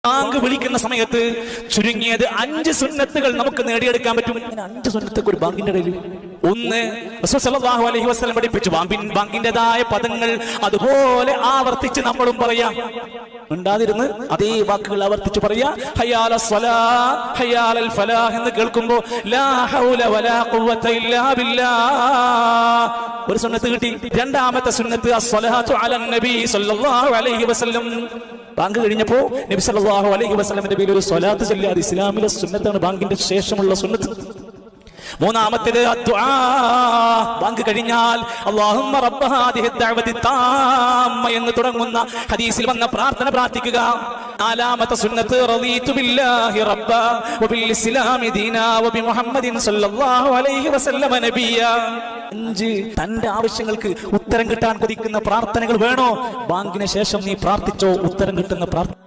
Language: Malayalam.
ബാങ്ക് വിളിക്കുന്ന സമയത്ത് ചുരുങ്ങിയത് 5 സുന്നത്തുകൾ നമുക്ക് നേടിയെടുക്കാൻ പറ്റും. 5 സുന്നത്തുകൾ ഒരു ബാങ്കിന്റെ ഇടയിൽ. ഒന്ന്, റസൂൽ സല്ലല്ലാഹു അലൈഹി വസല്ലം പഠിപ്പിച്ചു ബാങ്കിന്റേതായ പദങ്ങൾ അതുപോലെ ആവർത്തിച്ച് നമ്മളും പറയാം. ഉണ്ടാതിരുന്ന് അതേ വാക്കുകൾ ആവർത്തിച്ച് പറയാ. ഹയ്യാലസ് സ്വലാത്ത് ഹയ്യാലൽ ഫലാഹ് എന്ന് കേൾക്കുമ്പോ ലാ ഹൗല വലാ ഖുവത ഇല്ലാ ബില്ലാഹ് ഒരു സുന്നത്ത് കിട്ടി. രണ്ടാമത്തെ സുന്നത്ത് അസ്സലാത്തു അലൻ നബി സല്ലല്ലാഹു അലൈഹി വസല്ലം. ബാങ്ക് കഴിഞ്ഞപ്പോ നബി സല്ലല്ലാഹു അലൈഹി വസല്ലമിന്റെ പേരിൽ ഒരു സ്വലാത്ത് ചൊല്ലുക. അത് ഇസ്ലാമിലെ സുന്നത്താണ്, ബാങ്കിന്റെ ശേഷമുള്ള സുന്നത്ത്. മൂന്നാമത്തേത് ദുആ. ബാങ്ക് കഴിഞ്ഞാൽ അല്ലാഹുമ്മ റബ്ബ ഹാദിഹി ദഅവതി താമ്മ എന്ന് തുടങ്ങുന്ന ഹദീസിൽ വന്ന പ്രാർത്ഥന പ്രാർത്ഥിക്കുക. നാലാമത്തെ സുന്നത്ത് റളീതു ബില്ലാഹി റബ്ബ വബിൽ ഇസ്ലാമി ദീനാ വബി മുഹമ്മദിൻ സല്ലല്ലാഹു അലൈഹി വസല്ലമ നബിയ. 5 തന്റെ ആവശ്യങ്ങൾക്ക് ഉത്തരം കിട്ടാൻ കൊതിക്കുന്ന പ്രാർത്ഥനകൾ വേണോ? ബാങ്കിന് ശേഷം നീ പ്രാർത്ഥിച്ചോ ഉത്തരം കിട്ടുന്ന പ്രാർത്ഥന.